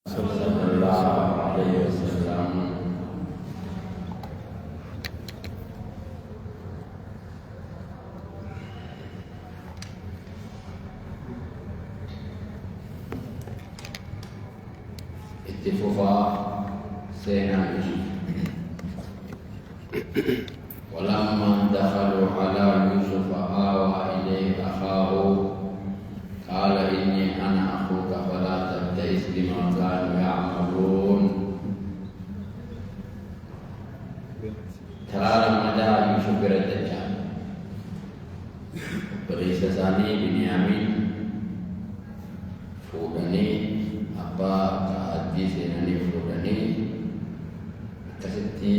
صلى الله عليه وسلم. اتفقا سينا يوسف ولما دخلوا على يوسف آوى إليه أخاه قال إني أنا أخوك فلا تبتئس بما كانوا يعملون. ترى لما جاء يوسف الدجال بريس ثاني بنيامين فودني أبا كأدي سيناني فودني كستي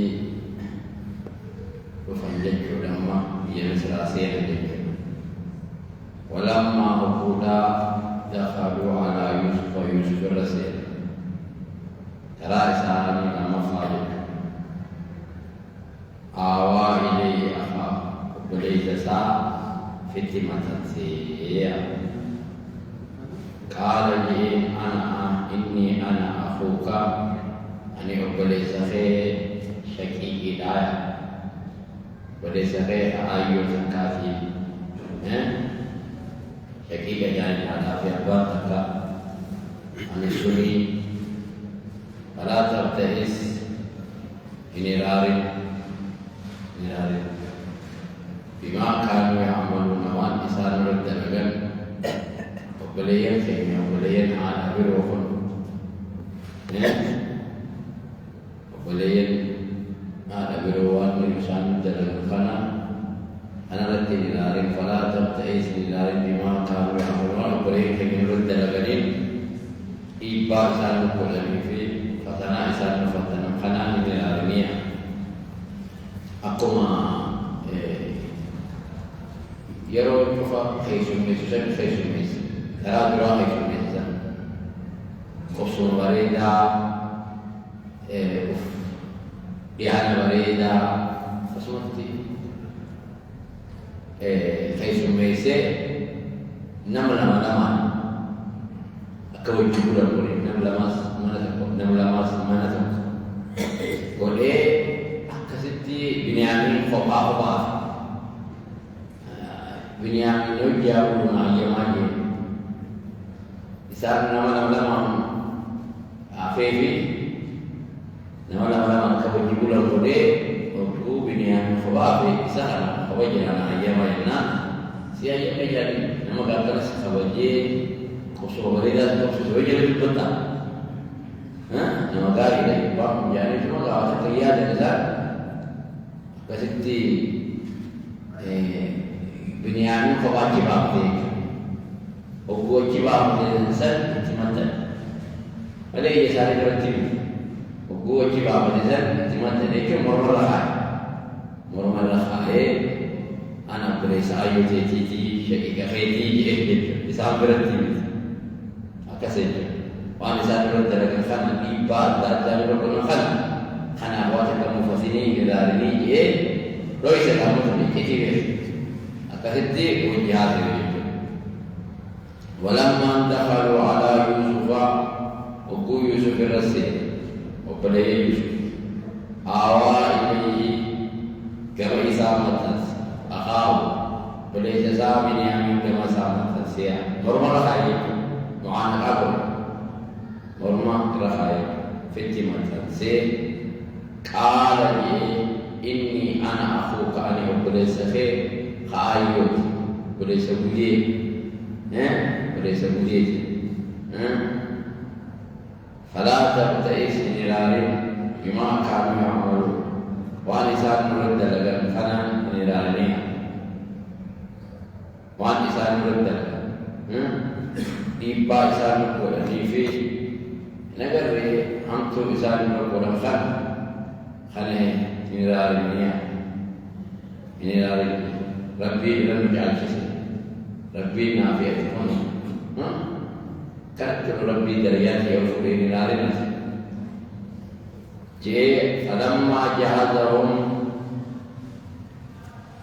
وفنجج لما ينسر سيناني. ولما هبودا دخلوا على يوسف الرسول ترى إساني لما فاجد آوى إليه أخاه وليس سا فتمة سيئة قال لي إني أنا أخوك أني وليس خير شكيك دايا وليس خير آيو تنكاثي شكيك يعني على في أبواتك عن السنين فلا تبتئس إني راري بما كانوا يعملون وان إسان رد لغن وبليين خيمي وبليين على بروخن وبليين على بروخن نرسان دلن خنا أنا رد للارين فلا تبتئس للارين بما كانوا يعملون وبليين خيمي رد لغنين إيبا إسان قلمي في فتنا إسان فتنا خنا للارينية أقوم يرو الكفا خيسوميس ترى درا خيسوميس قصور بريدا ديانا بريدا فسمتي خيسوميس نملا أكوي جبولا بوري نملا ماس منتك قولي أكسيتي بنيامين خبا Binyamin itu jauh rumah di sana nama Afefi nama kawan bulan kode waktu Binyamin Fawafi di sana kawan jalan ayamnya siapa jadi nama kata kawan khusus berita khusus jadi betul nama kali ni bang jadi cuma kawan kerja dari sana kasih Binyamin ko wajibab dek. O wajibab dek san timatan. Ada ye sare berarti. O wajibab dek san timatan itu normal khair. Anak berisa ayu titi syekh kafeti bisa berarti. Akasih. Wan sare berarti kan ibadat dari berkon khana awat mufasirin ila ini roi se kamu ini فهدي وجهات ولما دخلوا على يوسف وقو يوسف الرسول وبلي يوسف آوى إليه كما إسامة أخاه بلي جزاء من يامين كما إسامة سيا مرمى رخائي معانا أقول مرمى رخائي فتمة سي قال لي إني أنا أخوك أني وبلي سخير خايوت وليس بودي وليس بودي فلا تبتئس نيران بما كانوا يعملون وانسان مرد لغن خنا نيرانيا وانسان مرد لغن ديبا إسان مرد ديفي نگر هم تو إسان مرد خنا نيرانيا ربي لم يجعل شيء ربي نافع تكون كرت ربي دريات يوفرين لارنا جاء فلما جهزهم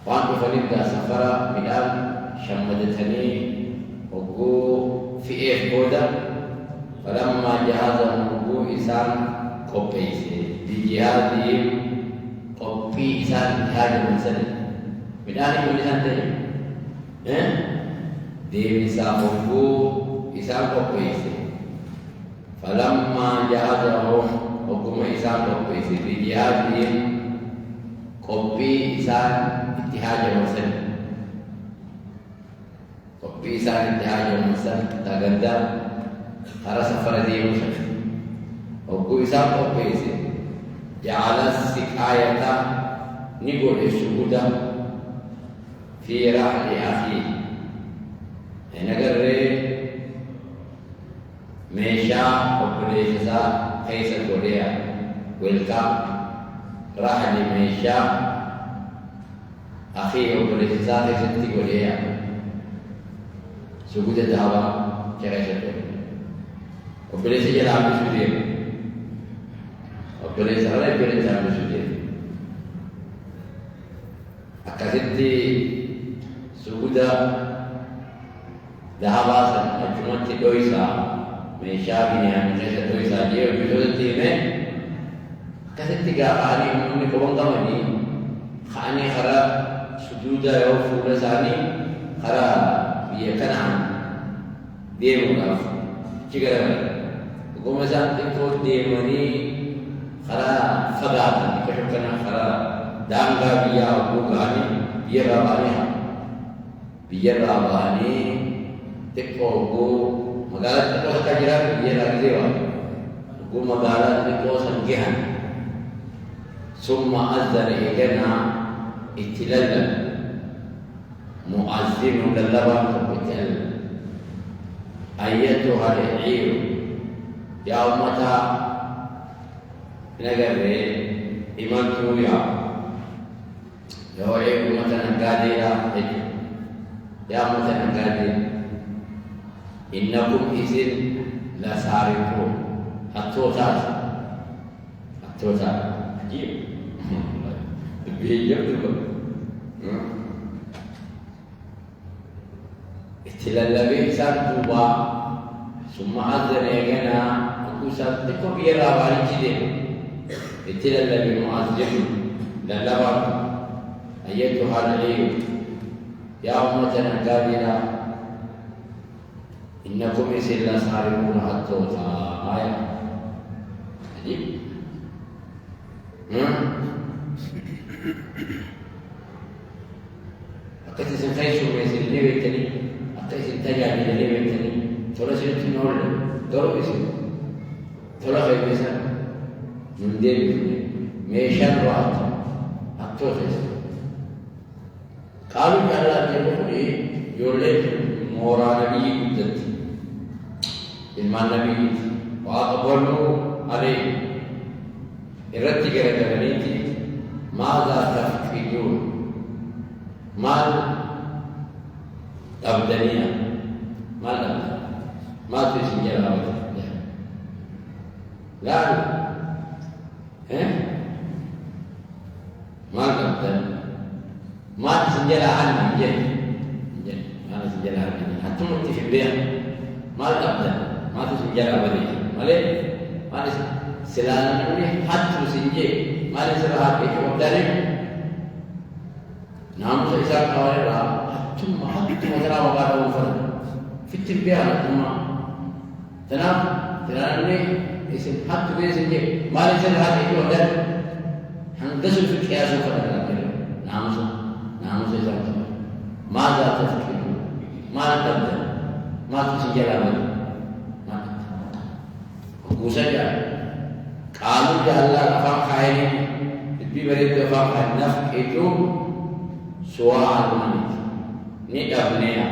وان فلدا سفر مدام شمدتني وقو في إيه بودا فلما جهزهم إنسان قبيسي بجهادهم قبي إنسان هذا المسألة من أهل كل إنسان تاني دي مسافه إنسان قبيسي فلما جهادهم حكم إنسان قبيسي بجهادهم قبي إنسان اتحاد المسألة قبي إنسان اتحاد المسألة تقدم harus safar dia musuh. Aku isap apa isi? Jala sikayata ni boleh sudah firah di akhir. Enagar re mesha boleh sesa kaisa boleh welcome rah di mesha akhir boleh sesa kaisa ti boleh sudah dawa cara cara. وبليس يلعب بسودين وبليس على بليس يلعب بسودين أكثرتي سودا ذهب أصلا أجمعت دويسا من شابين من جالس دويسا جيو بسودتي من أكثرتي كأني من كبون كماني خاني خرا سجودا أو فولا ساني خرا بيكنا ديمو كاف كذا Kumasan itu demani kara fagatan keshukana kara dangga biya bukani biya rabani teko go magala teko kajira biya lagi dewa go magala teko sanggihan summa azzana igana itilalla muazzimu lallaba kubital ayatuha al-'ir ya ummata nagare iman tuya ya ummata nagadira ya ummata nagadira innakum izin la sariqun hatta ajib bijak tu istilah labi santuba summa azana yana kusat teko biara bari cide istilah labi muazzim dan labar ayatu halai ya ummatan kadira innakum isilla sariqun hatta ayat ajib akati sentai shume sille wetani akati sentai yani dele wetani thoda sentai nol doro isi thoda khay bisa mundel meshan rahat atto tes kalu kala dele yolle mora nabi guddat ilman nabi wa aqbalu alayhi irati gara ganiti ماذا تفقدون مال أبدانية مال ما تسجل لا مال أبدان ما تسجل عني جن ما تسجل عني حتى متفق بها مال أبدان ما تسجل أبدانية مالي ما سلالة نبي حتى تسجل ما لسه itu dari namun saya kawal cuma hati masalah wakar wakar fitur biar cuma tenang ini isim hati biar saja malah saya hati itu ada hangga sudah kiasu pada namun saya kata mana terfikir mana terjadi mana sejalan aku saja kalau jalan apa kaya ببرد فقط النفق itu suara manis ini dabnya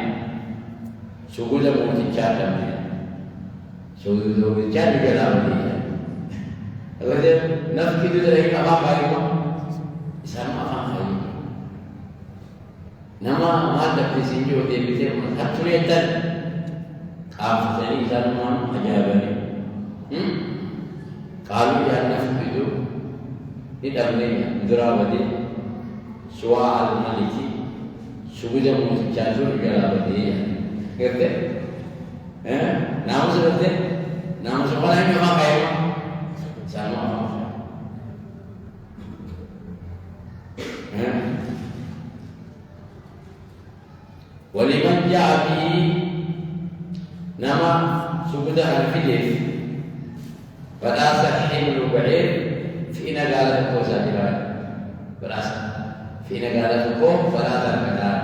sugu dah mau dicat dabnya sugu dicat juga dabnya kalau dia nafq itu dari apa kaya sama apa kaya nama ada prinsip dia bisa mengaturkan apa jadi sama ajaran kalau dia nafq itu ini dabnya Durawadi Suwa al-Maliki Suguja Mujazu Durawadi ngerti? Namun seperti namun sebenarnya memang kayak سجودها الفيديف فلاس حمل بعير في نقالة الكوسة جلال فلاس في نقالة الكوم فلاس الكتاب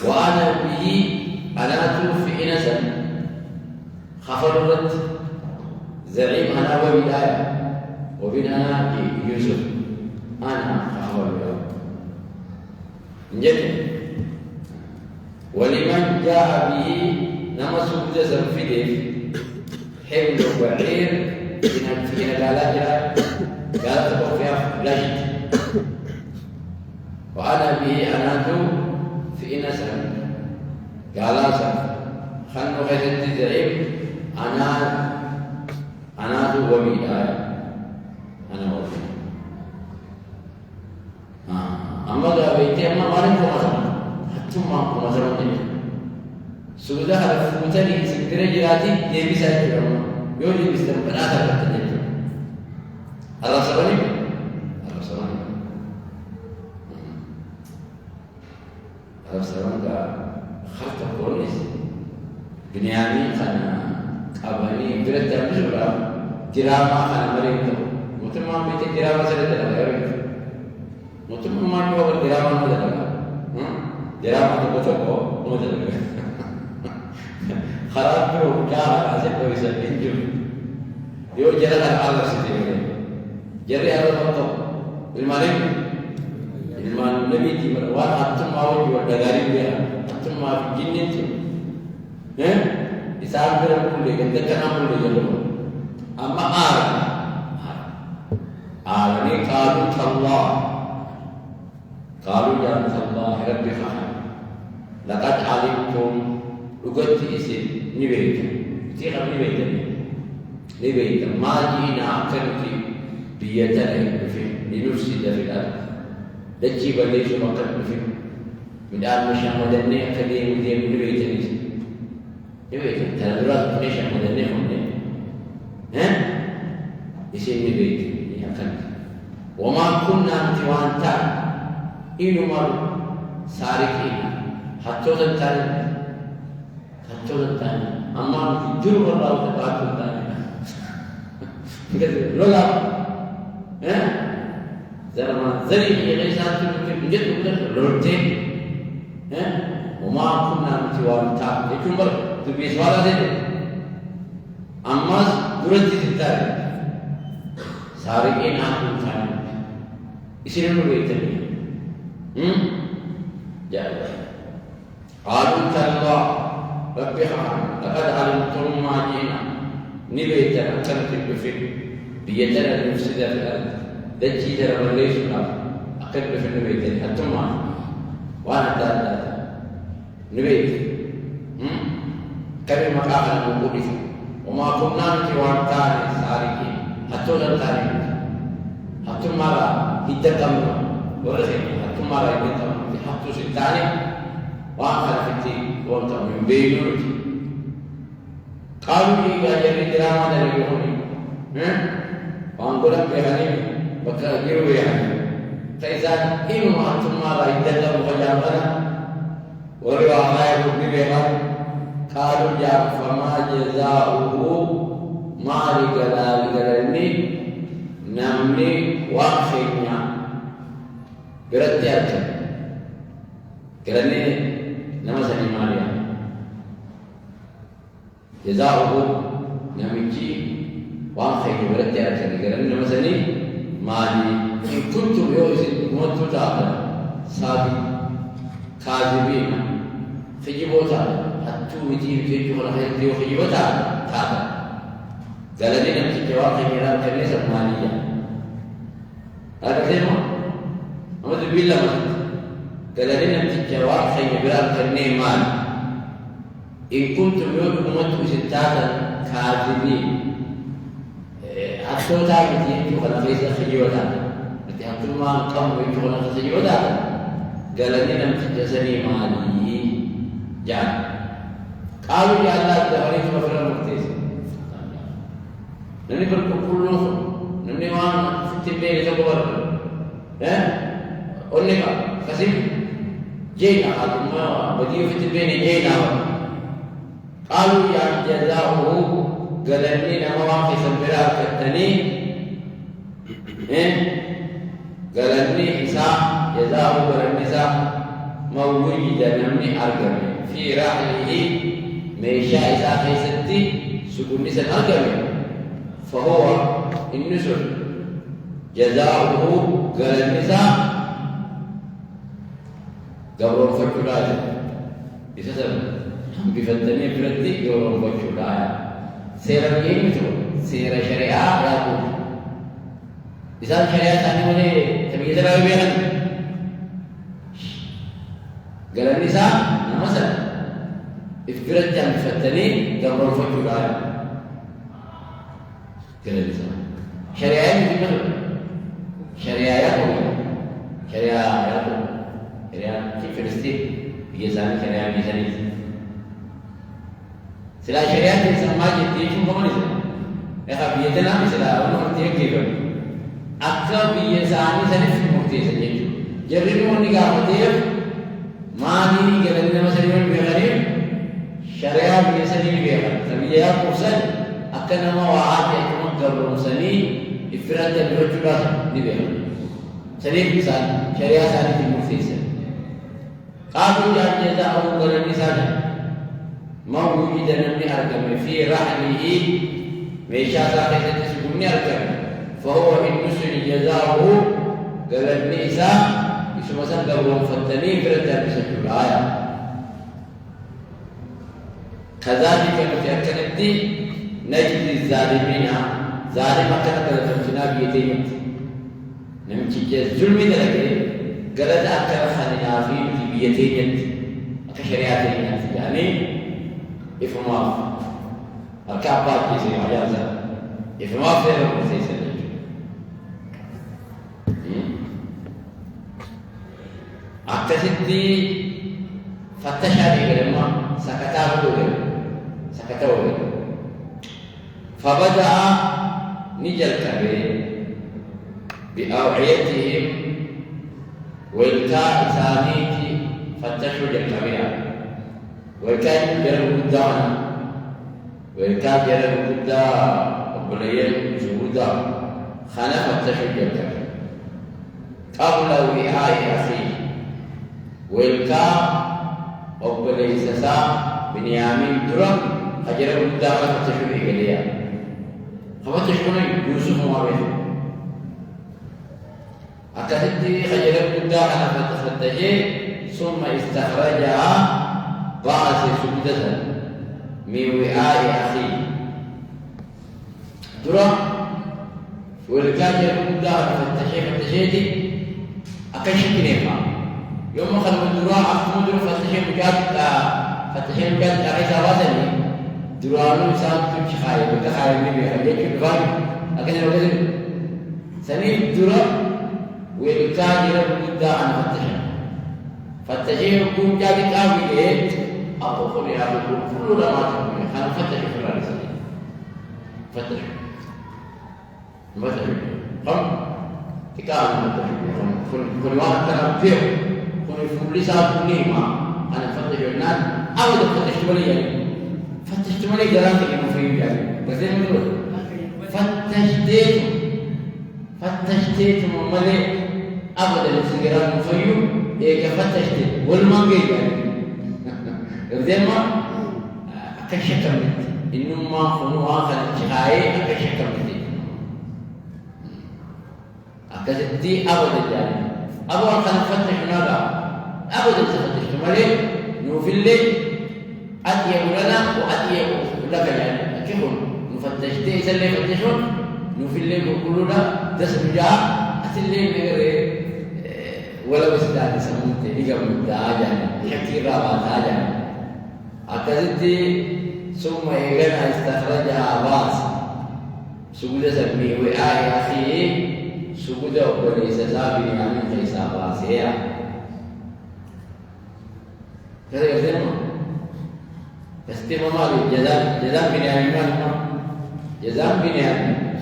وأنا به أنات في إنسا خفرت زعيم أنا وبداية وبين أنا يوسف أنا خفرت نجد ولمن جاء به نمس جزر فيديف حمل بعير في نقالة قالت تقول فيها لجد وأنا به أنات في نسل قال خلنا غير الزعيم أنا ذو وبيداية أنا وبي أما ذا بيتي أما ما نكو مثلا حتى ما نكو مثلا سودا هذا فوتاني سكرة جراتي يبي سايكل يولي بيستمر بناتا بتنجم الله سبحانه Sekarang dah harta polis, Biniani kan abani berat tapi juga dirama kan mereka. Mungkin mama itu dirama saja tidak ada. Mungkin mama juga dirama saja tidak ada. Dirama itu betul kok, betul. Harap tu cara asyik tu bisa pinjam. Dia jalan Allah sendiri. Jadi Allah betul. Ilmalim. Ilman Nabi Timur, wah atum mau jual dagari dia, atum mau jinnin tu, isam berapa puluh, kita kena puluh jual. Amma ni kalu Allah, kalu yang Allah Rabbi Khan, lakat alimtum, ugat isi nibeita, nibeita, majina akan biyatan linufsida fil ardh. دجي بليش مقدم فيه من آل مشان مدني كديم وديم نبيتني نبيتني ترى دراسة مشان مدني هم ها يصير نبيتني يا كنت وما كنا نتوانتا إنه مر سارقين حتى تنتهي أما جرب الله تبارك وتعالى كذا لولا ها زمان زري غيسان تقول بجد بقول لورتين وما كنا متوالتا يكون بر تبي سوالا ده أما درجة تتار سارقين آخر ثاني إسرائيل بيتني جاء قالوا تالله ربي خان لقد علمتم ما جينا نبيتنا كنت بفيك بيتنا المفسدة في الأرض دجي ترى وليش ناف أقل في النبيت حتى ما وأنا تاتا نبيت كبير مكان المقولي وما كنا نتوان تاني سارقين حتى تاني حتى ما لا هيدا ورثي حتى ما لا هيدا حتى ستاني وآخر فتي وانت من بينور قالوا لي يا جري دراما دليلهم وانقولك بهني بكا يروي فإذا إنه أنتم ما لا يدلوا فجابنا ورواها ببيها قالوا جاء فما جزاؤه ما لقلالني نمني واخينا برتيات كرني نمسني ماليا جزاؤه نمجي واخينا برتيات كرني نمسني مالي إن كنتم يوزن تعالى سابق كاذبين خجبوا تعالى حتى يجيب جيجوا الخير ديو خجبوا تعالى قال لنا في جواب خيرات كنيسة مالية هذا كلمة أمد بالله مثلا قال لنا في جواب خيرات كنيسة مال إن كنتم يوزن تعالى كاذبين حتى تعرف يجوا خلا فيس خجوتا nanti hatul ma kamu itu orang sejuta galanya nanti jasani mali jangan kalau ya Allah dah hari kemarin muktis nanti berkumpul nanti mana fitibel itu keluar oleh kasih jena atau ma bagi fitibel ni jena قالوا يا جزاؤه قالني نما واقف سبرا كتني قالني إساء جزاؤه قالني إساء ما وجد نمني أرقم في رحله ميشا إساء خيستي سكون نسل أرقم فهو النسل جزاؤه قالني إساء قبرون فجراجه بسبب بفتني فردي قبرون فجراجه سيرا يمتو سيرا شريعة يقول إذا شريعة ثاني ملي تبي ترى بيان قال النساء مثلا افرد جنب فتني قبرون فجراجه قال النساء شريعة يمتو شريعة يقول شريعة يقول شريعة في فلسطين بيجان شريعة بيجاني سلا شريعة تسمى جديد كم كمان إذا بيجانا مثلا أول مرة كيف أكثر بيجاني سنة في مرتين سنة جرّي موني كامتير ما دي كذا مثلا يوم بيجاني شريعة بيجاني بيجان سبيجا كورسن أكثر ما واحد يكون قبل مسني إفراد الرجوع نبيه سنة مثال شريعة سنة في مرتين قالوا يا جزاؤه قال ساجا ما وجد نمني أركم في رحله ميشا ساقيت تسكني أركم فهو النسل جزاؤه قال النساء اسم مثلا قبلهم فتنين فردا بسجل الآية كذلك متأكدت نجد الظالمين ظالم كانت تمتنا بيتين نمتج الظلم ذلك قالت أكثر خلنا في بيتين كشريعتين يعني إفهموا الكعبات يصير عجازة إفهموا في المسيسة أكتسدي فتشاري لما سكتوا فبدأ نجل كبير بأوعيتهم والكاء ثانيتي فتشوا جميعا والكاء جرب قدامنا والكاء جرب قدام وبليل جودا خنا فتشوا جميعا قبل وعاء أخيه والكاء وبليل سسا بنيامين درم أجرب قدام فتشوا إليا فتشوا يوسف وعبده أكثر خجل قدام فتشوا ثم استخرجها بعض سودة من وعاء أخيه درا والكاجر قدام فتشيتي أكشف نيفا يوم خلوا درا أخذوا درا فتشيت بجد أعيش واسني درا لو سام تمشي خايب بتخايب نبي خليك الفاي أكن لو كذا سني درا والكاجر قدام فتشيت كم جاد كابي أبو خلي أبو كل ما تقول أنا فتش في الرئيس فتش قم تكلم كل واحد كلام فيه كل لسه نيمة أنا فتش الناس أو ده فتش تملي فتش تملي جرام كده مفيد يعني بس ده مدرس فتش تيت مملي أبدا السجارة مفيد إيه كفتش تيت والمانجي يعني الزمان أكشف كميت إنما خنوا آخر شقاي أكشف كميت أكشفتي أبدا يعني أبو أخذ فتش ناقة أبدا تفتش كمالي نوفلي أتيه لنا وأتيه لك يعني كيف نفتشتي سلي فتشون نوفلي بقولنا تسمجا أتلي نغير ولا بس ده سموته يجمع ده يعني يحكي رابط يعني أكذبتي ثم إيجانا استخرجها عباس سجود سمي وعاء أخيه سجود أولي سسابي من خيس عباس هي كذا يفهمون استمامات جزاء بنيامين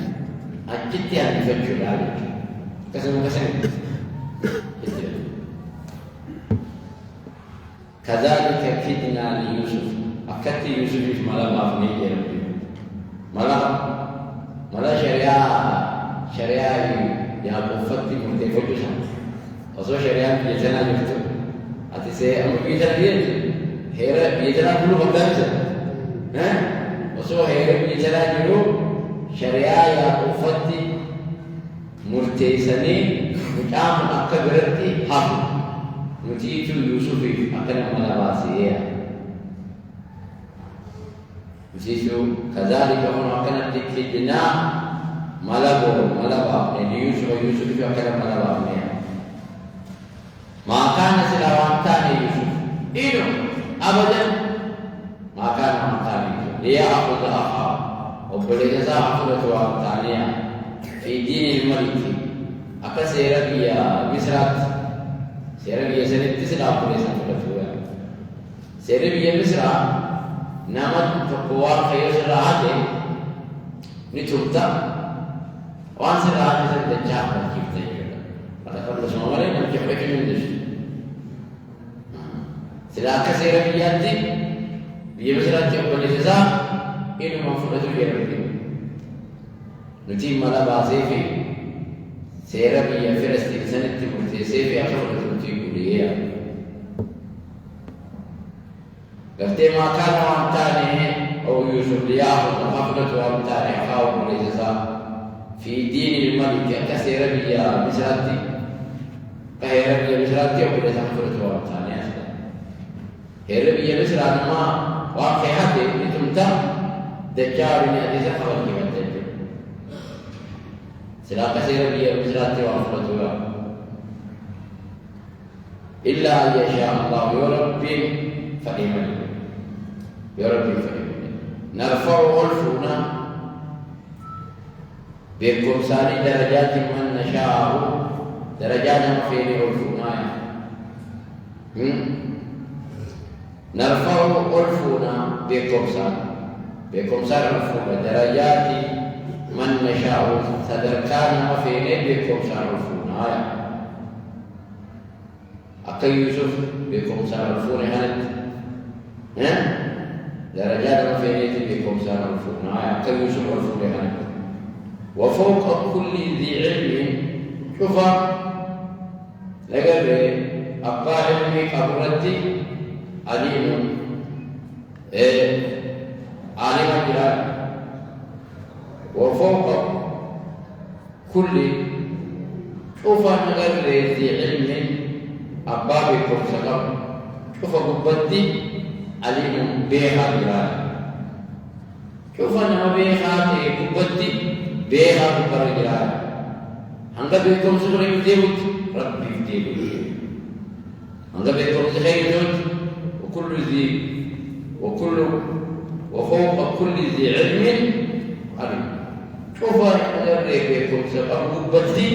أجدت يعني فتشوا عليك كسم كذلك كدنا ليوسف أكتي يوسف في ملا بافني جربي ملا شريعة يا بوفتي من تفوتشا أصلا شريعة بيجنا جبتو أتسي أمر بيجنا بيجنا هيرا بيجنا كله بقدامه ها أصلا هيرا بيجنا جلو شريعة يا بوفتي مرتيسني مجام أكبرتي حافظ نتيجة يوسف أكنا ملا باسية نتيجة كذلك هنا أكنا تكيدنا ملا بابني يوسف أكنا ملا بابني ما كان سلاوانتان يوسف إنه أبدا ما كان ليأخذ أخاه وبلغزا أخذ وانتانيا في دين الملك أكا سيربيا مصرات سيربيا سنة تسلا بلغزا فلتويا سيربيا مصرا نامت تقوى خيوش راحته نتوبتا وان سراحة سنة جاء كيف تجيبا فلقد لسمامرين نمجح بك من دش سلاكا سيربيا دي بيا مصرات بلغزا إنه مفروض يربي نتيم ملا بازيفي سيربي فرستي سنة تمرتي سيفي أخبر تمرتي كلية قلت ما كان وانتاني أو يوسف ليأخذ حفظة وانتاني أخاه مليزا في دين الملك كسيربي مصراتي كهيربي مصراتي أو مليزا حفظة وانتاني أسلا هيربي مصراتي ما واقعي حتى لتمتع دجارني أديسا خبر كيف تجيب سلا كثيرا بي مزراتي وأفرطها إلا أن يشاء الله يربي فإيمان نرفع ألفنا بكم ساري درجات من نشاء درجات فين ألفنا نرفع ألفنا بكم ساري ألفنا درجات من نشاء سدركان وفين بكم سارفون أكا يوسف بكم سارفون هلت درجات وفين بكم سارفون أكا يوسف ورفون هلت وفوق كل ذي علم شوف لقد أبقى علمي قبرتي عليم عالم جلال وفوق كل شوف غير ذي علم أبابكم سقم شوف قبتي علم بها جلال شوف أنا بها قبتي بها بكر جلال هنگا بكم سقم يديوت ربي يديوت هنگا بكم سقم يديوت وفوق كل ذي علم علم شوف أنا بكم سقم قبتي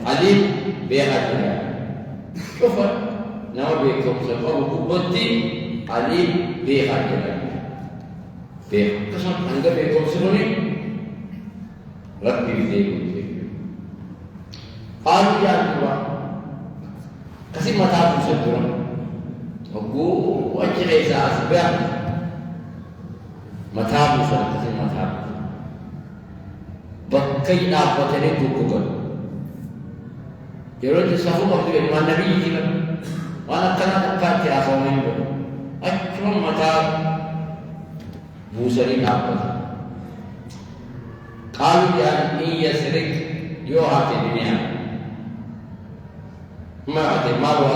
علم بها جلال شوف أنا بكم سقم قبتي علم بها جلال بها كسر هنگا بكم سقم ربي يديوت قالوا يا الله كسي متى تسدون وقو وجه إساس متى تسدون كسي متى بكي نابتني تقول يرون تسافو قبل ما النبي يجينا وانا كنا تكاتي أخوين بو أكرم متى موسى نابت قالوا يا إن يسرق يوهات الدنيا ما أدري ما هو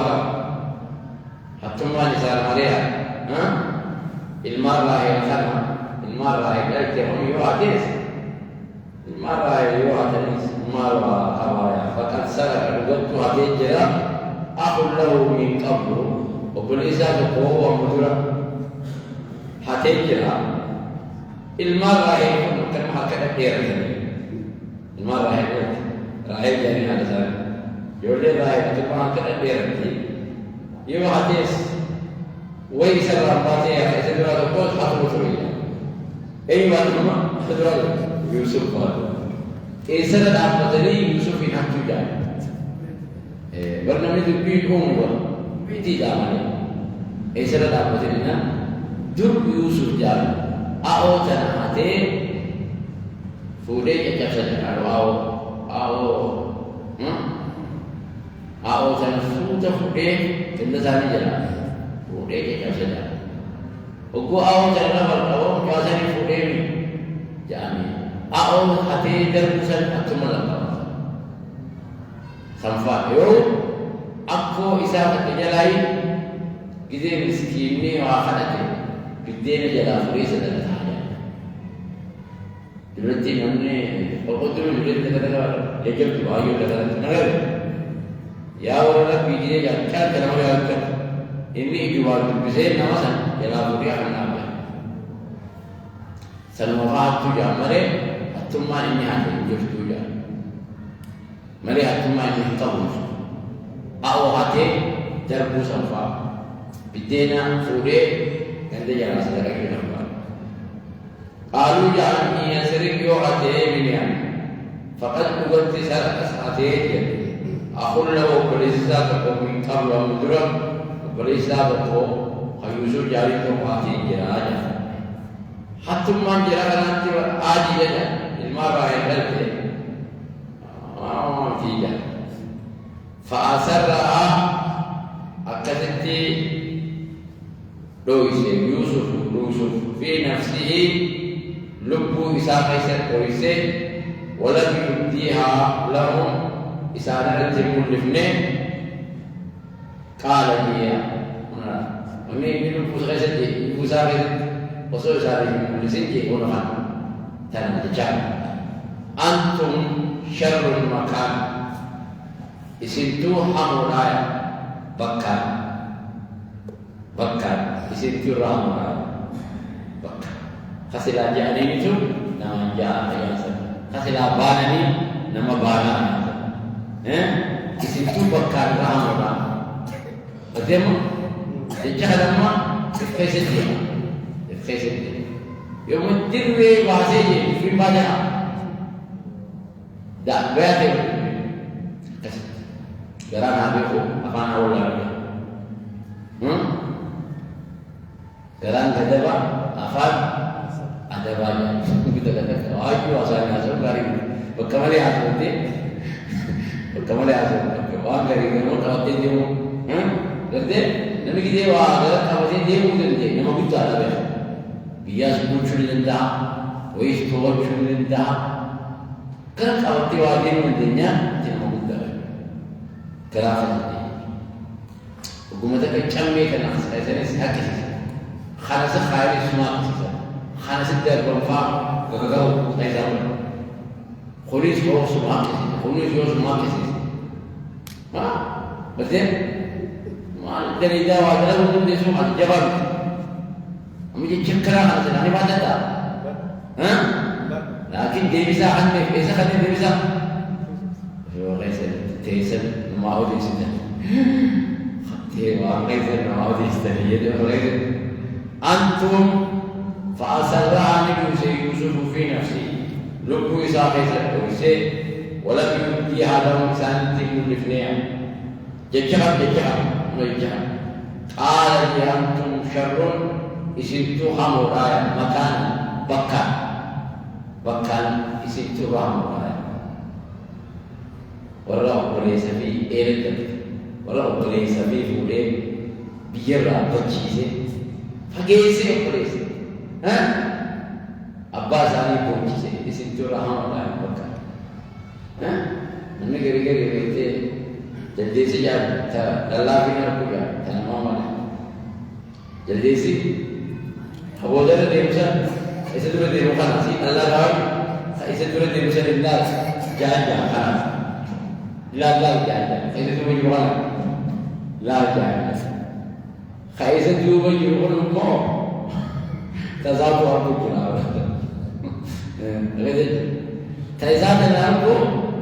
حتى ما نسأل عليها المرة هي الخدمة المرة هي الكرم يوعديس المرة هي يوعديس مرة خبايا فقد سرق الوقت هتجرى أقول له من قبل وقل إذا تقوى ومدرى هتجرى المرة هي كما هكذا كيرتني المرة هي رأي جاني هذا سرق يقول لي راي تبغى كذا بيرتي يوم حديث ويسر رباطي يسر رباط حطوا شوية أي وقت ما حضر يوسف قال يسر رباطي يوسف ينحط جاي برنامج البيت هو بيتي دامني يسر رباطي لنا در يوسف جال أو تنهاتي فودي كتشد أو تنفوت فودي كنا ثاني جلا فودي كتشد وكو أو تنفر أو كاسني فودي جامي أو هاتي دربسن أتمنى سنفات يو أكو إسافة جلاي كذا مسكيني وآخرته بدينا جلا فريسة لنتحاجة دلوقتي نمني وقدروا دلوقتي كذا يجب تبايو كذا نغير يا ورنا بيجي جال كذا كلام يا كذا إني جوار بزين نواسا جلا فريسة نامه سلموات تجامره أتوما إني هذا يجب تجا مري أتوما إني تطوش أو هاتي دربو سنفا بدينا فوري عند جالس درجة نمبر قالوا جاني يسرق يوعده بنيان فقد قلت سرق ساعتين أقول له بليسا كقوم قبل مدرم بليسا بقو خيوسو جاري توقاتي جراجا حتى ما جرا نانتي آجي جدا الماء رايح للبيت تيجا فأسرها أكدتي يوسف في نفسه لب إساقيسة كويسة ولم يبديها لهم إساقيسة الملفنين قال لي أمي من بوسقيسة بوسقيسة وصول إساقيسة الملفنين يقولون تنجم أنتم شر المكان إسنتو حمولايا بكار إسنتو رحمولايا بكار خسلا جاني نتو نما جاء ياسر خسلا بانني نما بانا إسنتو بكار رحمولايا أديمو الجهل ما الخيسة يوم الدروي واسيجي في باجها دا بياتي Jarang habis tu, apa nak ulang lagi? Jarang ada apa? Apa? Ada banyak. Kita kata, oh itu asalnya asal dari berkemali asal ni, berkemali asal. Orang dari mana tahu dia mu? Kerja, nabi kita wah, kalau tahu dia mu kerja, nama kita ada. Bias muncul lendah, voice call muncul lendah. Kan kalau tiada dia mu kerja, nama kita. كلام وقمتك كمية الناس إذا هكذا خلاص خارج سماء خلاص الدار بنفع وكذا إذا خليج هو سماء خليج هو سماء ما بدين ما dari Jawa adalah untuk di Sumatera Jawa. Kami cekera hasil ini mana dah? Lakin dia bisa anda bisa kan dia bisa. تيسن ما هو تيسن خطيه وعقيد ما هو تيسن يدعو أنتم فأسرعني يوسف في نفسي لبوا إساقي سأتوسي ولم يبدي هذا إنسان تكون لفنيا ججعب قال لي أنتم شر إسنتو حمورايا مكان بكان إسنتو حمورايا والله وليس في إيرد والله وليس في فولي بيرا بتشيزه فجيسه وليس أباس علي بتشيزه إسنتو رحمة الله بكر من غير بيته جلدي سجاد الله فينا كوجا تنام ما جلدي سي هبودر ديمسا إذا تقول ديمسا نسي الله راي إذا تقول ديمسا لله جان خلاص لا جاهل إذا تبغى يقول لا جاهل خايسة تبغى يقول ما تزاد وارد كلام غير تزاد نامكو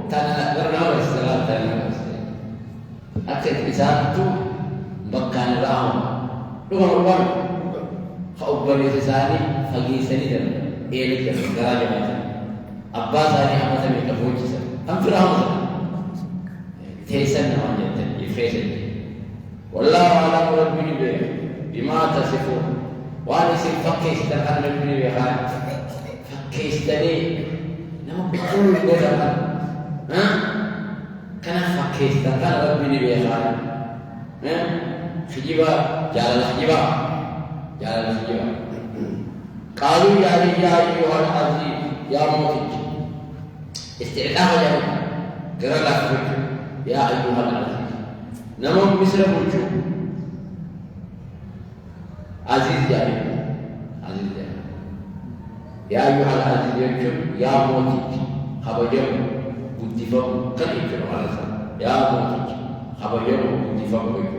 تنا برنامج السلام تنا أكيد إذا تو بكان رام لو خأبني تساني فجيسني ده إيه لك درجة مثلا أباس أنا هم مثلا يكفوش هم في رام تيسن ما جت يفيد والله أعلم ربي بما تصفون وأنا سير فكيستان أنا نبني بخان فكيستاني نما بكل قدر ها كان فكيستان كان نبني بخان ها خجيبا جال الخجيبا جال الخجيبا قالوا يا أيها العزيز يا موتج استعلاء جميع قرأ لك يا أيها العزيز نما مصر بلجو عزيز جاري عزيز جاري يا أيها العزيز يجب يا موتج خبجم بودفم كان يجب على سا يا موتج خبجم بودفم بيجو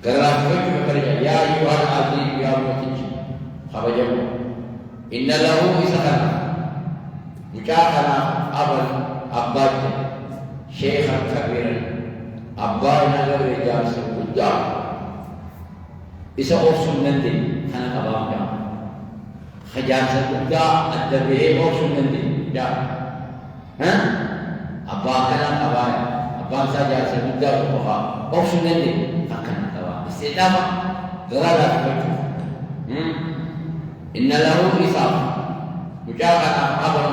قرأ لك يا أيها العزيز يا موتج خبجم إن له إسحاق مجاهنا أبا شيخا كبيرا أبانا له رجال سبودا إسا أرسل نندي كان كبابا خجال سبودا الدبيه أرسل نندي دا ها أبا كان أبايا أبا سجال سبودا وها أرسل نندي فكان كبابا استعداما غرالا تبجو إن له إسحاق مجاهنا أبا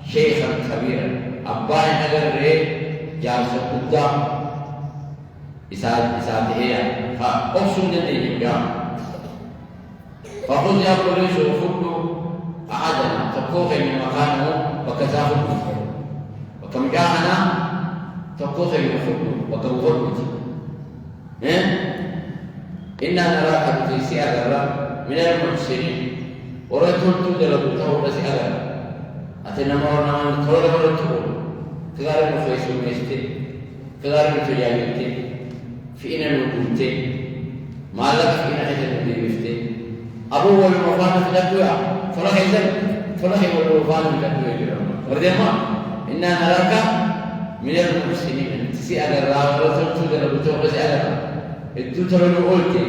شيخا كبيرا أبانا له جالس قدام إساد هي فأقسم لديه جام فخذ يا بوليس وخذ أحدنا تقوخ من مكانه وكذاه الكفر وكم جاءنا تقوخ من خذ وكوفر إنا نراك بتيسي أغرى من المحسنين ورأيتون تدلوا تهو بس أغرى أتنا مرنا تولى مرتبون كذا المفيسون مستي كذا المتجاهلتي في إن الوجودتي ما لك في إن حجة الدين مستي أبو والمفان في الدنيا فلا حزن فلا حي والمفان في الدنيا وردما إننا نراك من المحسنين تسي على الرا ولا تنتظر البتوع بس على الرا الدكتور اللي قلتي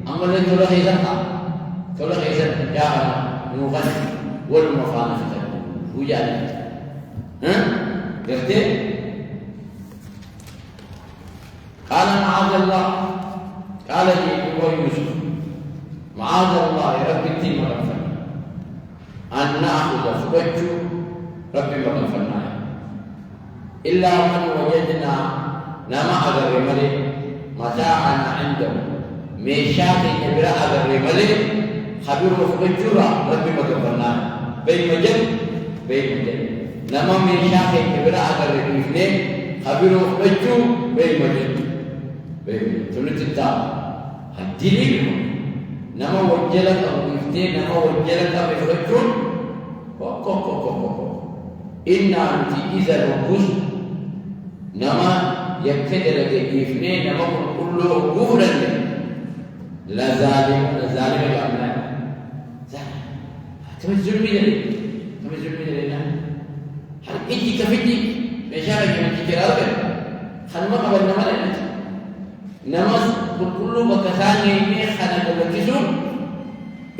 أما اللي تقول حزن فلا حزن يا المفان والمفان في الدنيا وجالت قلتين قال معاذ الله قال لي هو يوسف معاذ الله رب الدين مغفر أن نأخذ فبجو ربي مغفرنا إلا من وجدنا نما أغر ملي متاعنا عنده ميشاكي نبرا أغر ملي خبير فبجو ربي مغفرنا بين مجد نما ميشاكي نبرا أغر ملي خبير فبجو بين مجد تلت الدار الدليل نما وجلك أو يفتين نما وجلك بفرجون إن أنت إذا نقص نما يبتدر يفتين نما كله غورا لا ظالم جعلنا ظالم تمزل لنا هل إنتي كفتي مشارك من تجربة خل ما قبل نما لنا نمس كل بكثاني ميخنا كبكسون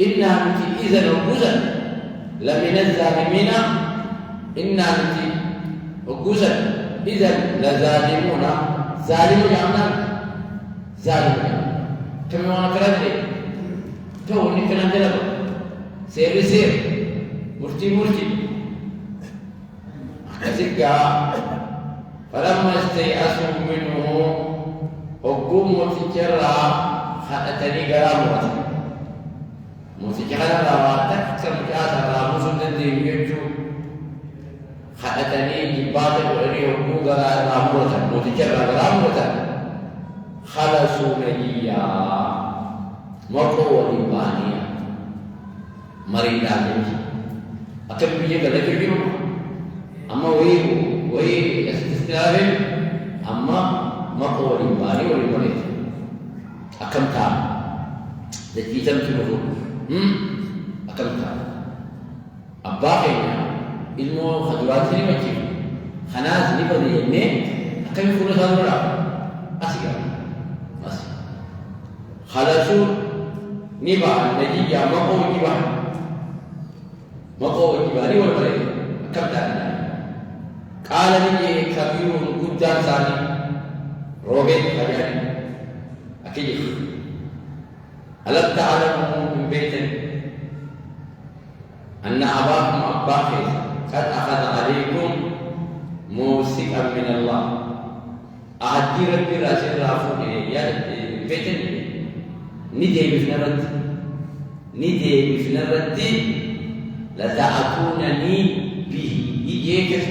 إنا نتي إذا نقوزا لمن الظالمين إنا نتي نقوزا إذا لظالمون ظالم جعلنا ظالم كما وانا كرد لي تو نكنا دلبا سير مرتي أكسكا فلما استيأسوا منه حكم متجرى خاتني غرامات متجرى رواتك سمجاز راموس الدين يجو خاتني جبات ولي حكم غرامات متجرى غرامات خلصوا نجيا مقو ولبانيا مريدا نجي أكم بيجي غلط كيلو أما وही استثناء أما مقول الباري والمريض أكمتها التي تمكنه أكمتها أباقينا ilmu khadrat ini macam khanas ni pada ini akan kurus ada asik masih khalasu ni bah jadi yang makau ni ni wal balik akan dah kalau ni kabirun kudan sani Robert Hajari akhirnya ألم تعلموا من بيت أن أباكم أباكم قد أخذ عليكم موثقا من الله أعدي ربي راسل رافون يا بيت ندي بفنرد لتأتونني به يجيكت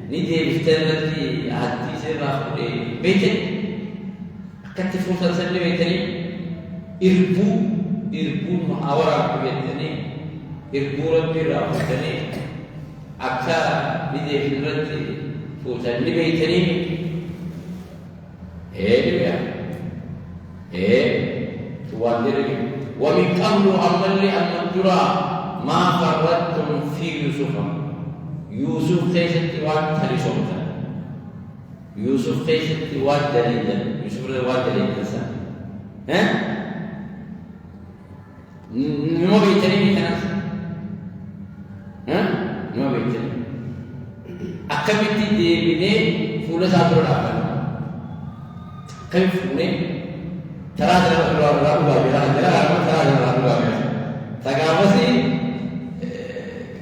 ندي بفنرد أعدي سر رافون بيت كتفوا سلسلة بيتني إربو محاورة بيتني إربو ربي رافتني أكثر بدي في الرد فوتني بيتني توادرني ومن قبل أمل أن ترى ما فرطتم في يوسف كيست واد تريسومتا يوسف كيست واد دليلا يوسف واد دليل إنسان نما بيتني كناس نما بيتني أكملتي ديبني فولا ساترو لابن كيف فوني ترى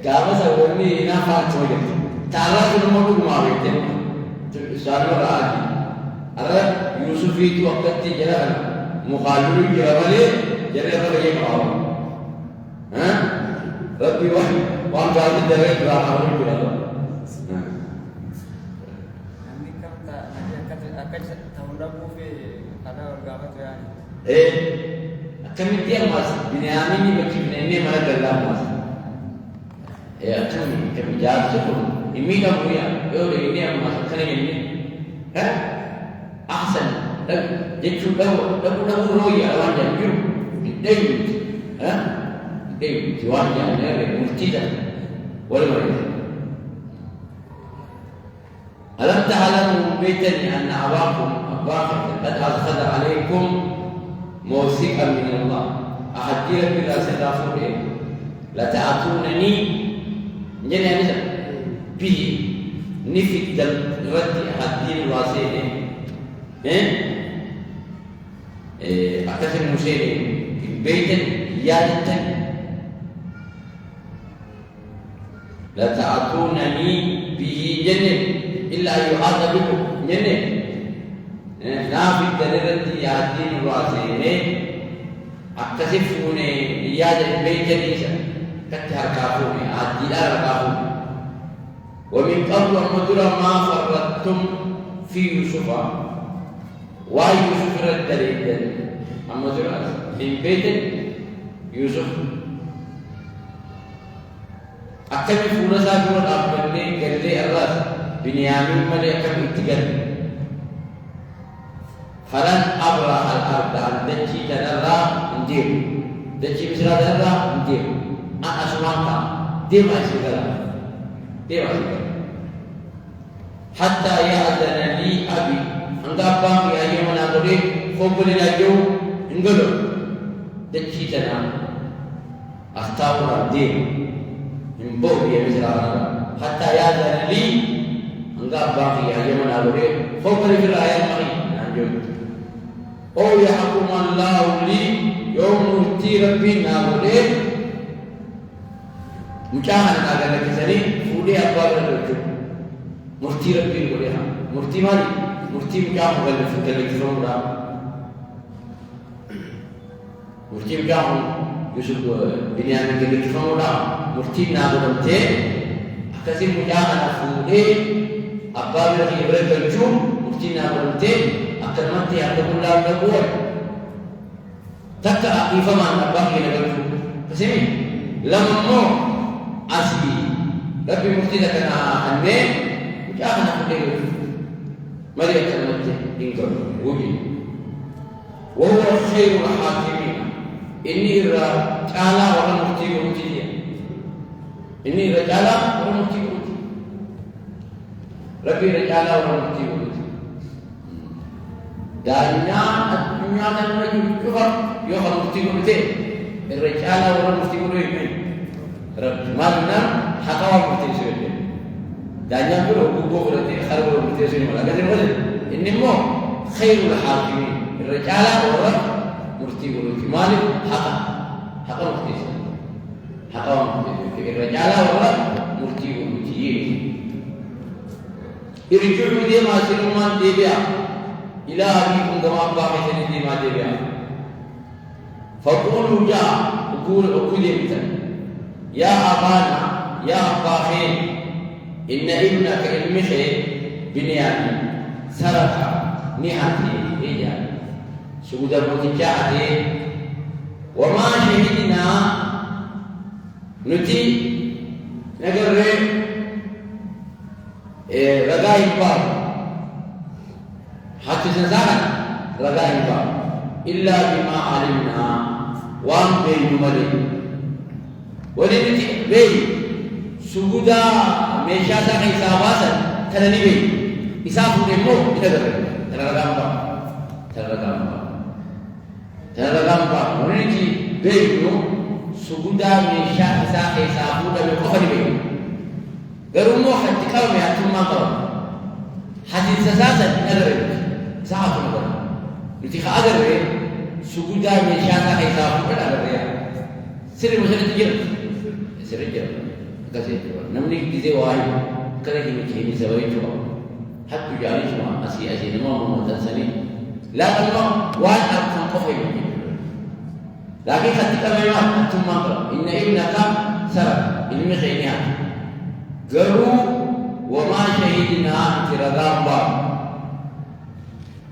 Gaba sabuni na fato ya. Tara tu mau tu mau itu. Selalu lagi. Ada Yusuf itu waktu itu jalan mukhalul jalan jadi apa lagi mau? Rabbi wah jadi jalan berapa jalan? Kami kan tak akan tahun depan ada agama tu ya. Kami tiang mas. Binyamin ini begini ini mana dalam mas? Kami jawab sebelum ini kamu ya, ini yang masukkan ini, ahsan, jadi sudah roya awak jadi, itu jualnya ni mesti dah, boleh boleh. Alam ta'lamu baitan anna abakum qad akhadha alaykum mawthiqan min Allah. Ahadiyah bila sadafu la ta'tunani jadi apa sih? Bi nifid dan rati hadir wasile, akan musire baitan yadatan la ta'tunani bi jannah illa yu'adha bikum jannah nafid dan rati hadir wasile akasifune yadatan baitan isa كتها كافوني عدي لا كافوني ومن قبل أن ترى ما فرطتم في يوسف ويوسف رد ليدا أما ترى من بيت يوسف أكمل فرصة من أبني قال لي الراس بنيامين من يكمل اتقال فلن أبرح الأرض عن دجي تنرى ندير دجي مثل تنرى ندير anak semata dia masih hatta ya'adana li abi anda bang ya yang mana boleh boleh laju enggak deci tanah astagfirullah dia imbo dia misalnya hatta ya'adana li anda bang ya yang mana boleh boleh berayat mari lanjut oh ya hakumallahu li yawmul tirabina boleh Mucahan agar lagi sini, fudi apa berlaku? Murti Rabbi boleh ha? Murti mana? Murti mucah boleh fudi lagi semua. Murti mucah Yusuf Binyamin lagi semua. Murti nak berhenti. Akasih mucahan fudi apa lagi berlaku? Murti nak berhenti. Akan mati ada bulan berbuat. Tak tak ifaman apa yang berlaku? Kesini, lama. Asli, tapi mesti dah kena aneh, jangan nak pergi. Mari kita mesti tinggal, uji. Wahai khairul hakimin, ini cala orang mesti uji dia. Ini cala orang mesti uji. Lebih cala orang mesti uji. Danya dan lagi juga, yo orang mesti uji. Cala orang mesti uji. Mana hakawat mesti sesuai. Jangan dulu buku berarti harus mesti sesuai. Agak macam ini mau khairul hakimin. Rencana orang مرتي ولوتي مالك حق مختيس حق الرجال ولا مرتي ولوتي يرجعوا دي ما سلمان دي بيا إلى أبيكم كما أباكم دي ما دي بيا فقولوا جاء أقول يا أبانا يا أباخين إن ابنك المخي بنيامين سرق نعتي إيجا سجود المتجاعتي وما شهدنا نتي نقر رقائم بار حتى سنسانا رقائم بار إلا بما علمنا وان بين ملك ولنتي بي سجودا ميشاسا حساباسا تنني بي إسافو دمو إتدر ترغام با ونتي بينو سجودا ميشاسا حسابو دمو كفر بي غيرمو حتى كلمة يعتم ما قرر حديث أساسا إتدر ساعة نقر نتي خادر بي سجودا ميشاسا حسابو دمو سر مسألة تجرب سر تجرب كذي نمني كذي واي كذا كذي سوي توا حتى جاري توا أسي نما تنسني لا تما وان أكون قفي لكن خدك ما ثم إن ابنك سرق المخينات قالوا وما شهدنا ترغام بار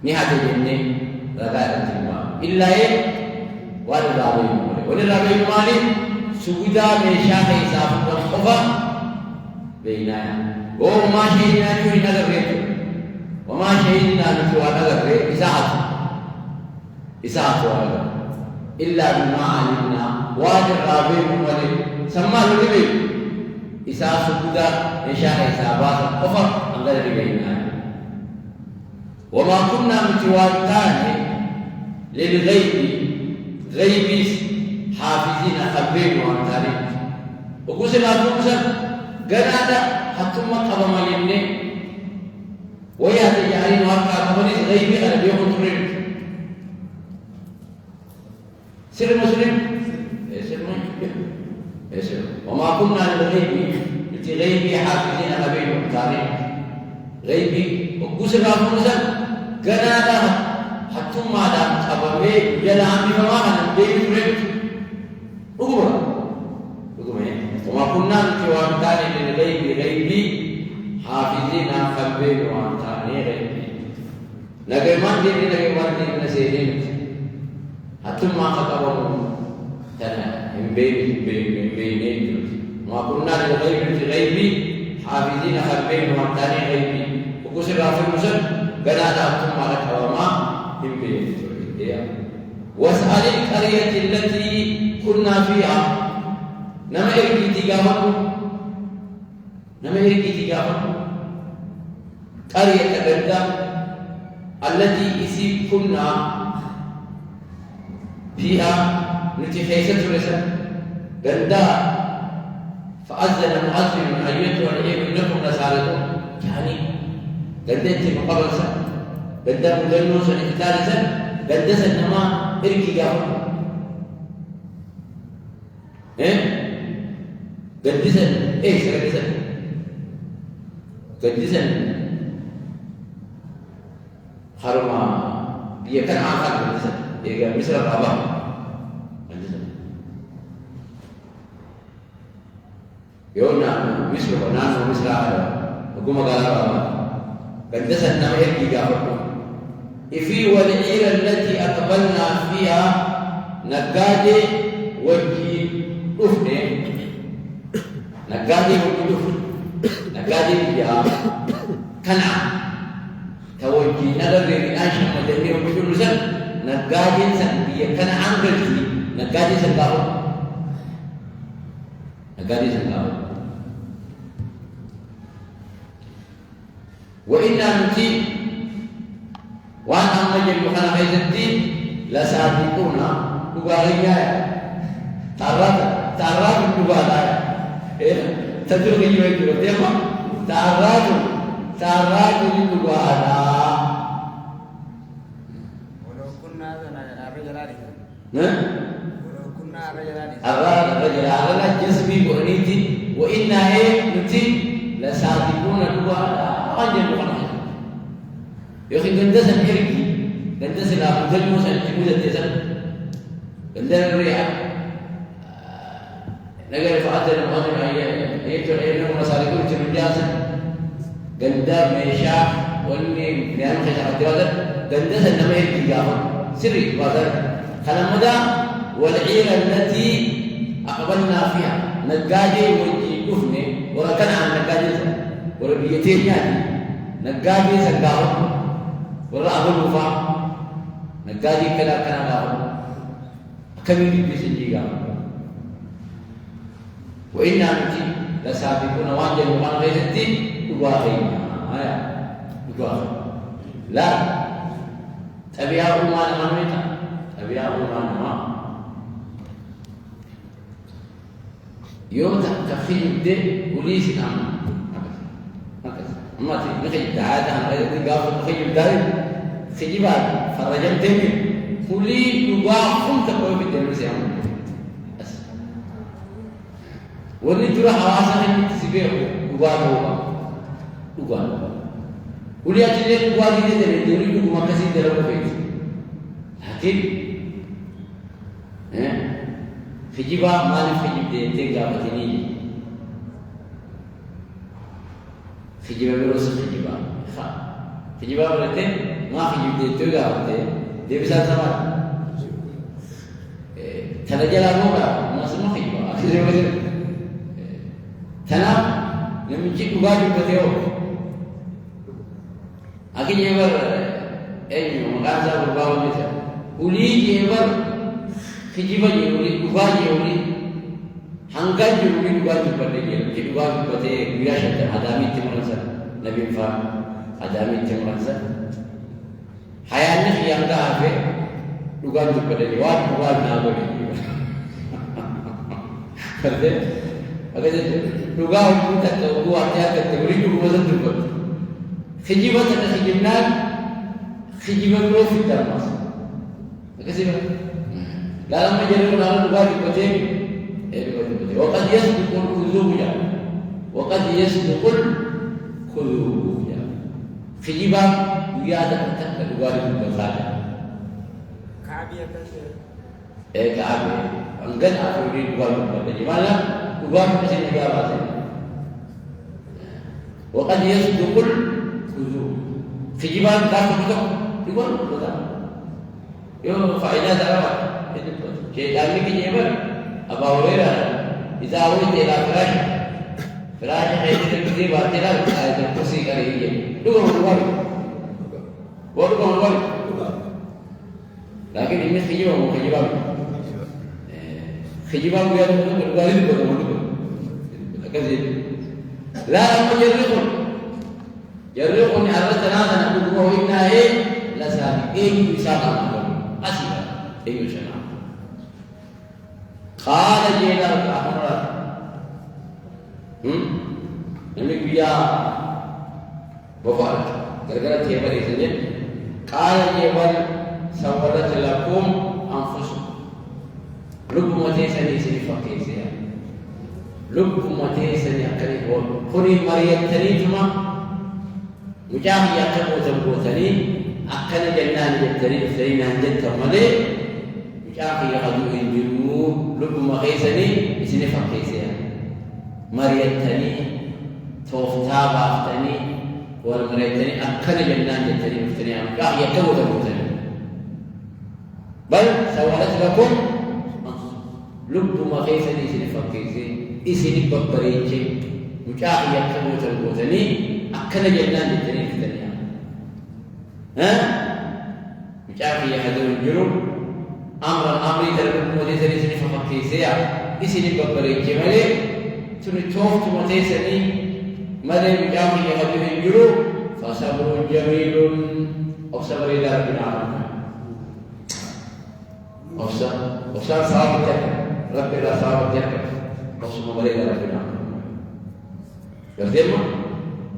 نهاية الجنة رغاية الجنة إلا إيه وللرابع مالي سجودا ميشا حساب الخفا بينا وما شهدنا نحن نغرق وما شهدنا نحن نغرق إساعة إلا بما علمنا والرابع مالي سمى الربي إساعة سجودا ميشا حساب الخفا نغرق بينا وما كنا متواتان للغيب غيبي حافظين خبرين وانتارين وقسم أفوكسا قنادا حتى ما قبما يمني ويهدي جعلين وانكا قبليس غيبي أنا بيقول ترين سر مسلم سر وما كنا للغيبي غيبي حافظين خبرين وانتارين غيبي وقسم أفوكسا قنادا حتى ما دام قبمي جلام بموانا بيفرد رغم وما كنا نتوانتان للغيب غيبي حافظين خبين وانتاني غيبي نقمان دين نسيرين حتى ما قبمهم تنا هم بينين وما كنا للغيب غيبي حافظين خبين وانتاني غيبي وكسر رافي مسل قنادا حتى ما لكوما واسأل القرية التي كنا فيها نما إرقي تجاههم قرية غدا التي إسيب كنا فيها نتخيسة رسل غدا فأذن مؤذن أيتها العير إنكم لسالكم يعني غدا أنت مقابل سنة غدا مدنو سنة ثالثا غدا سنما إرقي جاههم قدسا ايش قدسا حرما dia kan angkat قدسا dia misal apa قدسا يونا misal ناس misal ada aku magala apa قدسا nama yang digawakan ifi wal ila allati aqbalna fiha nagade wajhi ufne nagadi wujud nagadi dia kana tawajji nadari asha madani wujud san nagadi san dia kana angalti nagadi san gawo wa inna nuti wa amma jalla kana haizati la sabiquna kubarinya tarat kubara تدري يقول ديما تعرض للوعد ولو كنا هذا الرجال كنا رجلان الرجل على جسمي بؤنيتي وإنا نتي لسابقون دوا أنجل مخنها يا أخي قندسا إرقي قندسا لا بد موسى تقول الدسم قندسا الرياء نقل فأتنا المؤمن أيتر أينه مسالكون تمجاسا قندا ميشا واللي نعم خشع الدراسة قندسا نما إرقي قاما سري بادر خلمدا والعير التي أقبلنا فيها نقاجي وجي كفني وركن عن نقاجي وربيتين يعني نقاجي سنقاهم ورأب الوفا نقاجي كلا كنا قاهم كمين بيسنجي قاهم وإنا نتي لسابقون وانجل وقال غيثتي تقواخينا لا تبيعوا ما نمانيتا تبيعوا ما نمان يوم تخيل ده وليس نعم هكذا ما تخيل تعادة هم غير تقاف تخيل ده خجيبات فرجم تمي كلي يقافون تقوي بالدرس يوم بس واللي تروح حواسه تسيبه يقاف ولي أجل يقاف ده دوري يقوم كسي ده لو بيت لكن خجيبا مالي خجيب دي تنقى بتنيني خجيبا بروس خجيبا برتين ما خجيب دي تنقى بتنيني دي بسال سمار تنجل أمورا ما سمع خجيبا أخير وزير تنا نمجي كباري بتيو أكيد يبر أي مقاصد برباو مثل ولي يبر خجيبا يولي كباري يولي هنگان يولي كباري بتيو كباري بتيو وياشة عدامي تمرنسا نبي فا عدامي تمرنسا حياتنا في yang dah apa, dugaan tu pada lewat, dugaan nak beri. Kerana, agar dugaan tu tak tahu buat apa kategori dugaan tu pun. Khidmat atau khidmat, khidmat profit termas. Agar sih, dalam menjadi orang dugaan tu pada, dugaan tu pada. Waktu dia sedukul khuzunya, waktu dia sedukul khuzunya. Khidmat dia ada tak dugaan tu pada. Kaabe, anggan aku di dua tempat. Di mana? Dua mesti negara saja. Waktu dia sedukul kuzu. Kejiban tak betul. Dua betul. Yo faedah darat. Itu betul. Jadi kejiban. Apa orang? Jika awak tidak keras, keras itu kita buat tidak. Ada kursi kali ini. Dua. Lagi ini kejiban. خجيبان ويا دكتور قال لي بدو كذي لا يريقون على ثلاثة نقول هو إنها لا سامي يسامع أسيبا يسامع قال جينا أمر نمك بيا بفعل كرجال تيمر يسنجد قال جيبان سولت لكم أنفسكم لب متيسني سنفا كيسيا لب متيسني أكلي هو خري مريم تريتما مجاهي يكبو تنبوتني أكل جنان جتري سرينا جنت ملي مجاهي يغدو إنجلو لب متيسني سنفا كيسيا مريم تني توفتا بافتني والمريم تني أكل جنان جتري مفتني مجاهي يكبو تنبوتني بل سوالت لكم لب ما خيسني سنفكيسي إسني ببريجي مجاهي يكبو تنبوتني أكل جنان جتري مفتني مجاهي يحضر الجنوب أمري تربو مديسني سنفكيسي إسني ببريجي ملي تنتوفت مديسني مدي مجاهي يحضر الجنوب فصبر جميل أو صبر إلى ربنا أوصار صابتك رب لا صابتك قسم مريض ربنا قردما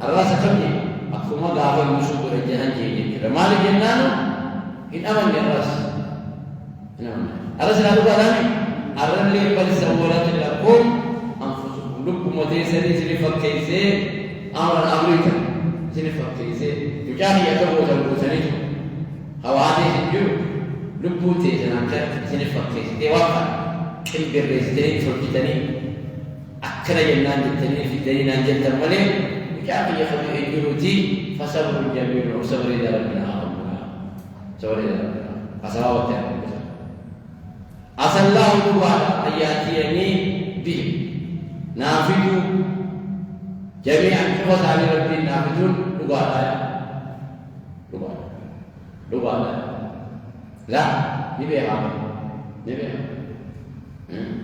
الراس خمي أكفما دعوة المسوق الجهان جيجي رمال الجنان إن أمن الراس نعم أرسل هذا كلامي أرن لي بل سولت لكم أنفسكم لكم وتيسري سنفك كيسي أمر أمريكا سنفك كيسي تجاهي يتبو تبو سنجو هواتي سنجو لكم تيسنانك سنفك كيسي تيوافا كل بالرئيستين فرقتني أكرا جنان جتني في الدين أنجلت الملك تجاهي يخلو إنجلوتي فصبر جميل وصبر إذا ربنا صبر إذا ربنا أصلاوة تعالى عسى الله تعالى أن يأتيني بهم نافذ جميعا كفت على ربي نافذون لغاية لا نبيها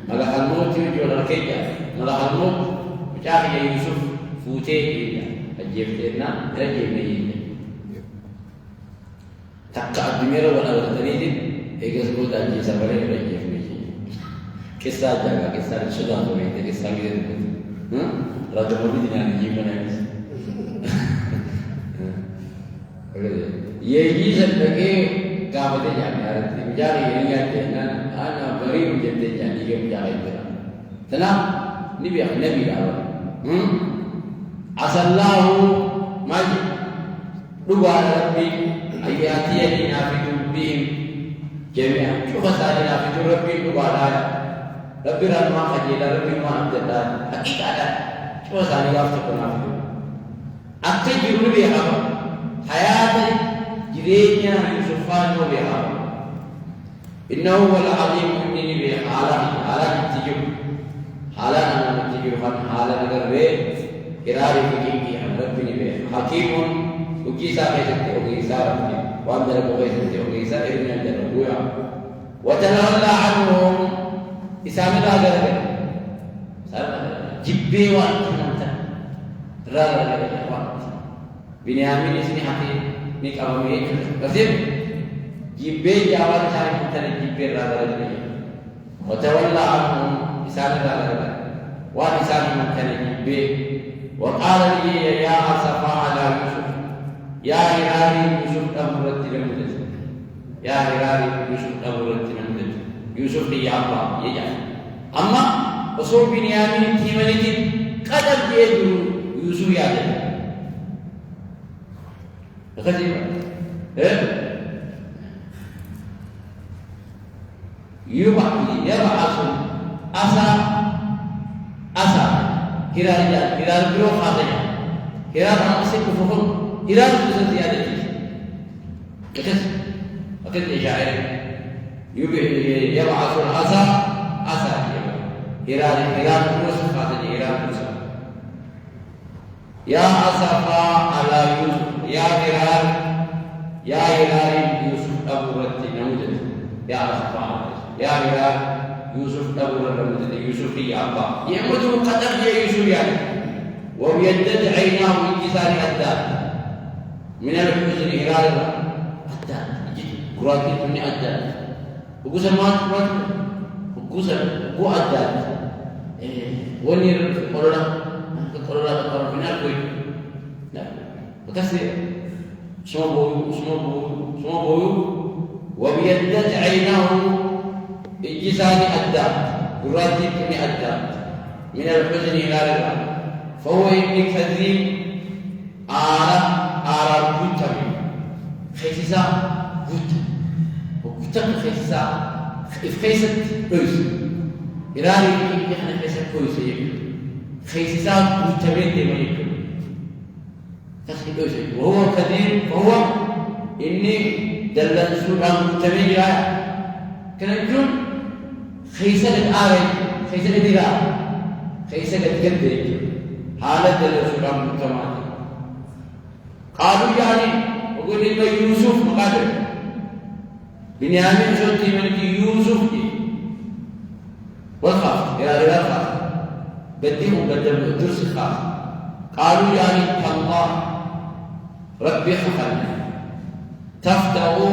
ملك الموت يجول الكيجا ملك الموت وجاء يوسف فوتيه الجبتنا رجيم تقع الدمير ولا تريد إيجاز بود أجي سبارة رجيم kisah jaga kisah sudah tu ni kisah gitu raja mobil dengan gimana ni ये ही ज़िंदगी कामते जाने आ रही थी जारी ये आते ना आना बड़ी उजते जाने के जाए तेरा तना नबी लावा असल्लाहु माज दुबारा रब्बी अयाती है नाफिदु बीम जमीआ शुभ सारी नाफिदु रब्बी दुबारा रब्बी रहमा खजीला रब्बी मा अब्दता हकीकत शुभ सारी नाफिदु नाफिदु अक्के जुर्म भी है حياة جرينيا يوسفان وبها إنه هو العظيم إنني بحالة تجيب حالة أنا تجيب حالة نقر إرادة فيكي عن ربني به حكيم وكيسا خيسته وكيسا ربني وأنزل بخيسته وكيسا إبن أنزل ربويا وتنولى عنهم إسام الله قرر جبه وأنت رأى Binyamin di sini hati ni kalau ni kasih jibbe jawab cari kita ni jibbe rada ni watawalla anhum isal rada wa isal makani jibbe wa qala li ya asafa ala yusuf ya hirari yusuf amrat tilmudz ya hirari yusuf amrat tilmudz yusuf di apa ya amma usul binyamin timanitin qadar dia yusuf ya ada غريبة يبعث أسا هلال بلو خاطئة هلال أمسك فهم هلال بسر زيادة أكد إشاعر يبعث الأسا هلال بلو خاطئة هلال بلو يا أسفا على يوسف يا هلال يوسف أبو رتي نموذج يا أسفا يا هلال يوسف أبو رتي يوسف يا أبا يموت قدر يا يوسف يعني وبيدت عيناه من كسار الدار من الحزن هلال الدار قراتي من الدار وقسم ما وقسم هو الدار ونير قرنا kalau benar koi, nah, bekas semua boyu, wabiyadat aynahu ijisani addam, berarti ini addam, minal huzni lalala, fahuwa ibni kadzib, ara butami, khisa khisa, khisa bus, irani ini hanya khisa bus saja. خيسات متبين دميك تخيل شيء وهو كثير وهو إني دلنا سورة متبين جاء كنا نقول خيسة الآية خيسة الدراء خيسة الجد حالة دلنا سورة متبين قالوا يعني وقل إنه يوسف مقادر بنيامين شوتي من يوسف والخاف يا رجال خاف بديهم بدل درس خاص قالوا يعني الله ربي خفنا تفتحوا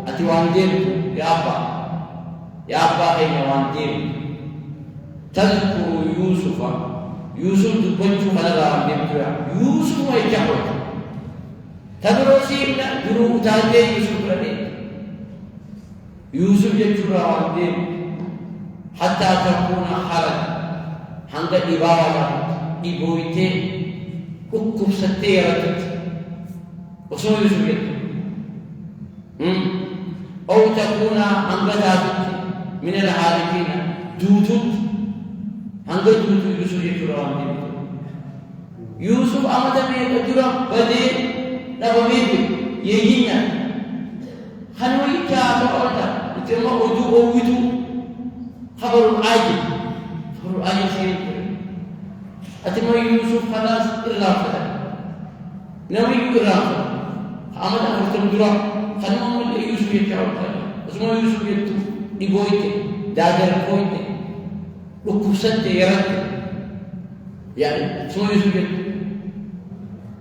أتواندين يا أبا هي واندين تذكر يوسف تبنشوا فلا راندين يوسف ما يجحوا تدرسين درو تاجي يوسف رني يوسف يجرى والدين حتى تكون حرج عند إبارة إبويته حكم ستيرة وسوى يوسف أو تكون عند ذاتك من العارفين دوتوت عند دوتوت يوسف يجرى والدين يوسف أمد من يجرى بدي نبويته يهينا خنوي كافر أولا يتم أدو أوتو خبر العاجل خبر العاجل سيكون أتم يوسف خلاص إرافة نوي إرافة أمد أمرتم درا خنوي من يوسف يكاو أسمع يوسف يتو إبويته دادر كويته لكوسات يرد يعني اسمع يوسف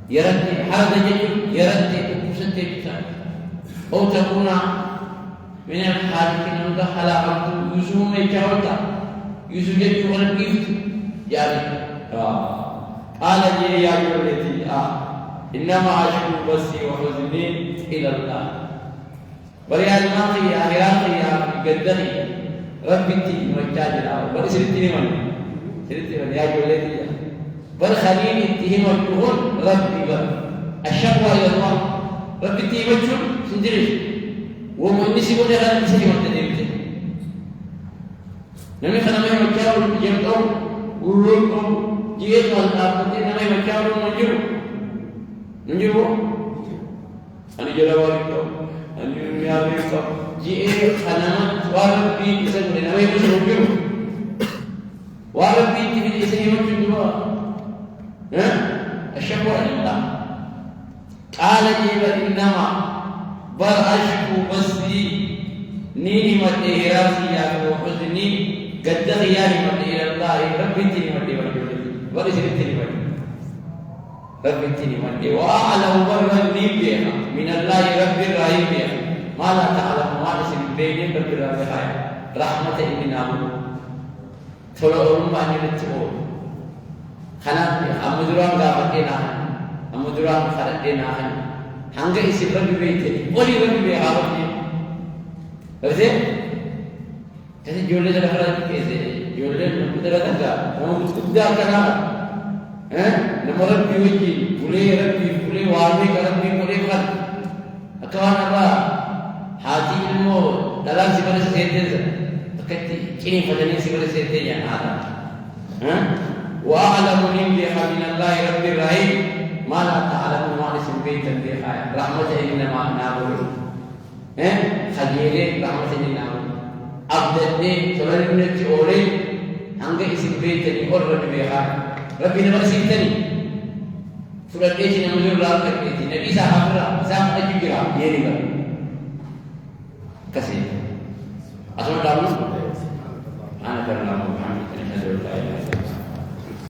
يرد هذا جيد يرد لكوسات يكاو أو تكون من الحالكين عند حلاقة يوسف ما يكاوتا يوسف يجي ولا بيفت يعني قال لي يا ولدي إنما أشكو بثي وحزني إلى الله وليا الماضي يا هراقي يا قدني ربتي مجاجنا بل سرتني من يا ولدي بل خليني اتهم الجهود ربي بل الشكوى إلى الله ربتي مجهول سندريش ومن نسيبون يغلق نسيبون تدريبته نمي خلما يمكاول جمعون ولوكم جيت والآبتين نمي يمكاول ننجروا أنا جلواركم أنا يمياركم جيت خلما واربي بسنة نمي بسنة واربي تبدي سيمون جنوا الشكوى لله قال جيبا إنما بل أشكو بثي نعمة إراسي وحزني قد خيانة إلى الله رب التنمة وليس التنمة رب التنمة وأعلم برا بها من الله رب الرحيم بها ما لا تعلم ما ليس بين رب الرحيم رحمة إننا ثم أولم أن يرتبون خنا أمدران غافكنا أمدران خلقنا hangga isi lebih baik, boleh lebih baik awalnya, betul? Jadi jualan dah kerana kita, jualan kita dah tak, orang sudah kerana, nomor lebih boleh warna kerana boleh kan, akawan apa, hati ilmu dalam segala sesuatu, terkait ini pada ini segala sesuatu yang ada, wa'alamu nimbiha minallahi rabbir rahim. ما لا تعلم ما اسم بيت البيخاية رحمة إنما نابل خجيلة رحمة إنما نابل أبدتني تولي من التئوري هنگا اسم بيت البيخاية البيخاية ربي نبغى سيبتني سورة إيش نمزور الله كبيتي نبي ساحبرا ساحب نجيبرا يري بر كسي أسمع دارنا أنا كرنا محمد أشهد أن لا إله